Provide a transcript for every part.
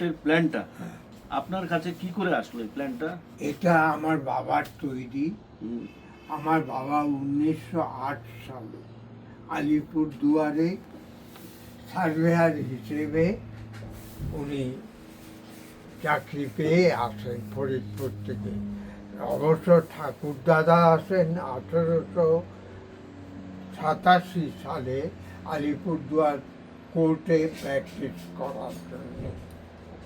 এর প্ল্যানটা আপনার কাছে কি করে আসলো এই প্ল্যানটা? এটা আমার বাবার তৈরি। হুম, আমার বাবা 1908 সালে আলিপুর দুয়ারে সার্ভেয়ার হিসেবে উনি চাকরি পেয়ে আসেন ফরিদপুর থেকে। অবশ্য ঠাকুরদাদা আসেন 1887 সালে আলিপুরদুয়ার কোর্টে প্র্যাকটিস করার জন্য।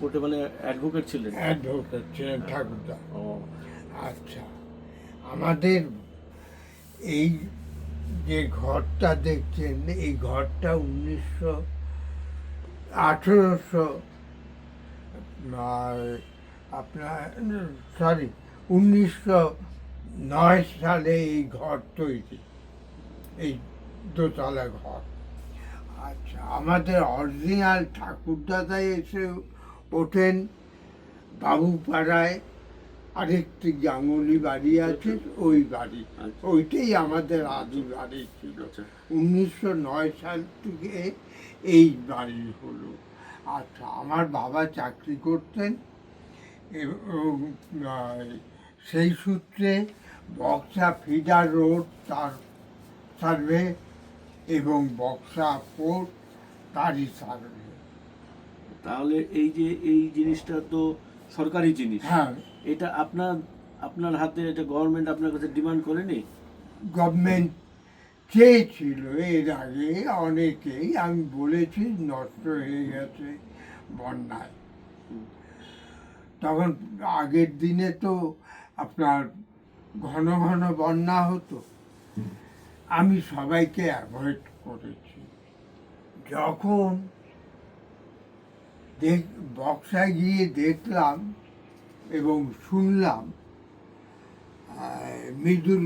কোর্টে মানে অ্যাডভোকেট ছিলেন? অ্যাডভোকেট ছিলেন ঠাকুরদা। ও আচ্ছা, আমাদের এই যে ঘরটা দেখছেন, এই ঘরটা 1800 আপনার 1909 সালে এই ঘর তৈরি, এই দোতলা ঘর। আচ্ছা, আমাদের অরিজিনাল ঠাকুরদাদা এসে ওঠেন বাবুপাড়ায়, আরেকটি গাঙ্গুলি বাড়ি আছে, ওই বাড়ি, আচ্ছা। ওইটাই আমাদের আদি বাড়ি ছিল। আচ্ছা। 1909 সাল থেকে এই বাড়ি হলো। আচ্ছা, আমার বাবা চাকরি করতেন এবং সেই সূত্রে বক্সা ফিডার রোড তার সার্ভে এবং বক্সা পোর্ট তারই সার্ভে। তাহলে এই যে এই জিনিসটা তো সরকারি জিনিস, হ্যাঁ, এটা আপনার আপনার হাতে, এটা গভর্নমেন্ট আপনার কাছে ডিমান্ড করেনি? গভর্নমেন্ট চেয়েছিল এর আগে অনেকেই, আমি বলেছি নষ্ট হয়ে গেছে বন্যায়। তখন আগের দিনে তো আপনার ঘন ঘন বন্যা হতো, আমি সবাইকে অ্যাভয়েড করেছি। যখন বক্সায় গিয়ে দেখলাম এবং শুনলাম মৃদুল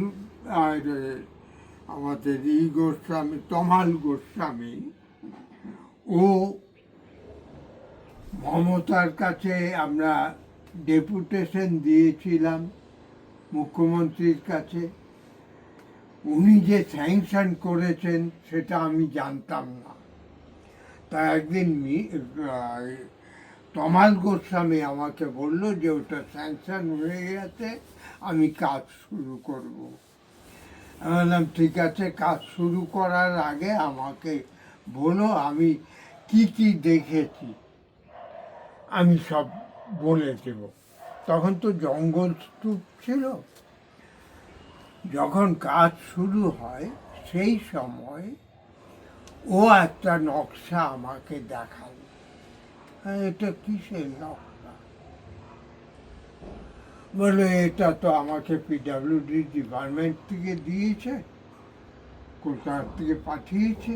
আর আমাদের গোস্বামী, তমাল গোস্বামী, ও মমতার কাছে আমরা ডেপুটেশন দিয়েছিলাম মুখ্যমন্ত্রীর কাছে। উনি যে স্যাংশন করেছেন সেটা আমি জানতাম না। তা একদিন তমাল গোস্বামী আমাকে বলল যে ওটা স্যাংশন হয়ে গেছে, আমি কাজ শুরু করব। আমি বললাম ঠিক আছে, কাজ শুরু করার আগে আমাকে বলো আমি কি কি দেখেছি, আমি সব বলে দেব। তখন তো জঙ্গল স্তূপ ছিল। যখন কাজ শুরু হয় সেই সময় ও একটা নকশা আমাকে দেখাল। এটা কিসের নকশা? বলে এটা তো আমাকে পিডাব্লিউডি ডিপার্টমেন্ট থেকে দিয়েছে, কলকাতা থেকে পাঠিয়েছে।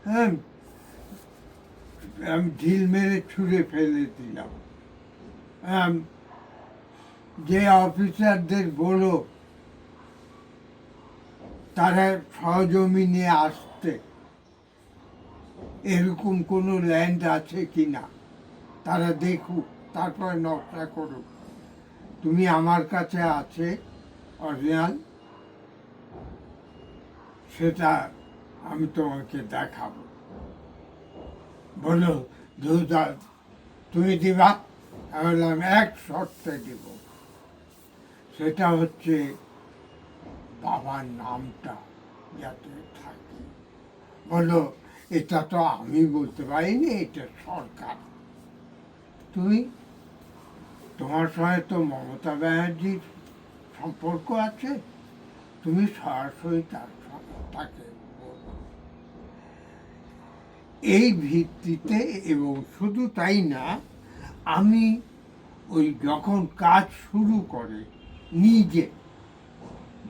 হ্যাঁ, আমি ঢিল মেরে ছুঁড়ে ফেলে দিলাম। যে অফিসারদের বলো তারা সহজমিনে আসতে, এরকম কোনো ল্যান্ড আছে কি না তারা দেখুক, তারপরে নকশা করুক। তুমি আমার কাছে আছে অরিজিনাল, সেটা আমি তোমাকে দেখাবো। বলো তুমি দিবা? আমি বললাম এক শর্তে দিব, সেটা হচ্ছে বাবার নামটা যাতে থাকে। বললো এটা তো আমি বলতে পারিনি, এটা সরকার। তুমি, তোমার সঙ্গে তো মমতা ব্যানার্জির সম্পর্ক আছে, তুমি সরাসরি তার সঙ্গে তাকে বলো। এই ভিত্তিতে, এবং শুধু তাই না, আমি ওই যখন কাজ শুরু করে নিজে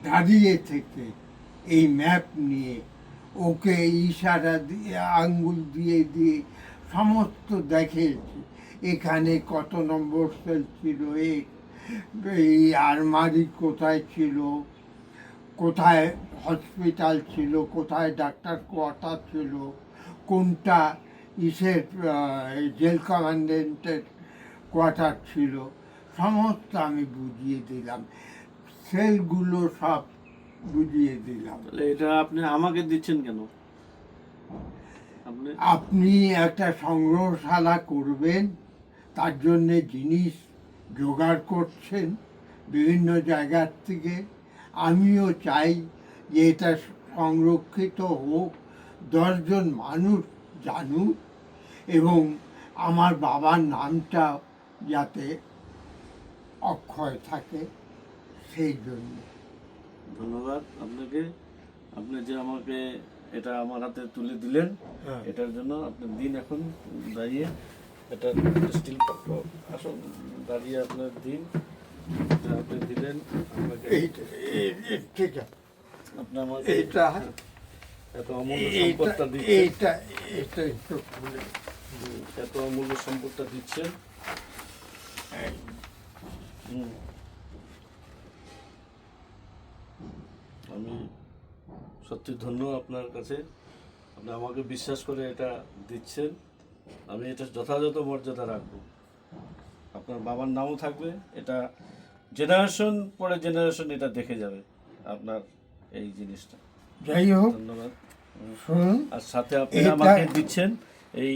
দাঁড়িয়ে থেকে এই ম্যাপ নিয়ে ওকে ইশারা দিয়ে আঙ্গুল দিয়ে দিয়ে সমস্ত দেখেছি। এখানে কত নম্বর সেল ছিল, এই আলমারি কোথায় ছিল, কোথায় হসপিটাল ছিল, কোথায় ডাক্তার কোয়ার্টার ছিল, কোনটা ইসের জেল কমান্ডেন্টের কোয়ার্টার ছিল, সমস্ত আমি বুঝিয়ে দিলাম। সেলগুলো সব বুঝিয়ে দিলাম। তাহলে এটা আপনি আমাকে দিচ্ছেন কেন? আপনি আপনি একটা সংগ্রহশালা করবেন, তার জন্যে জিনিস জোগাড় করছেন বিভিন্ন জায়গার থেকে। আমিও চাই যে এটা সংরক্ষিত হোক, 10জন মানুষ জানুক এবং আমার বাবার নামটা যাতে অক্ষয় থাকে সেই জন্য। ধন্যবাদ আপনাকে। আপনি যে আমাকে এটা আমার হাতে তুলে দিলেন, হ্যাঁ। এটার জন্য আপনি দিন এখন দাঁড়িয়ে এটা স্টিল আসুন দাঁড়িয়ে আপনার দিন এটা আপনি দিলেন আপনাকে। ঠিক আছে, আপনি আমাকে এটা এত অমূল্য সম্পদটা দিচ্ছেন, এটা এটা একটু খুলে এত অমূল্য সম্পদটা দিচ্ছেন। হুম। আমি সত্যি ধন্য আপনার কাছে, আপনি আমাকে বিশ্বাস করে এটা দিচ্ছেন। আমি এটা যথাযথ মর্যাদা রাখবো। আপনার বাবার নামও থাকবে, এটা জেনারেশন পরে জেনারেশন এটা দেখে যাবে আপনার এই জিনিসটা। যাই হোক, ধন্যবাদ। শুনুন, আর সাথে আপনি এটা- আমাকে দিচ্ছেন এই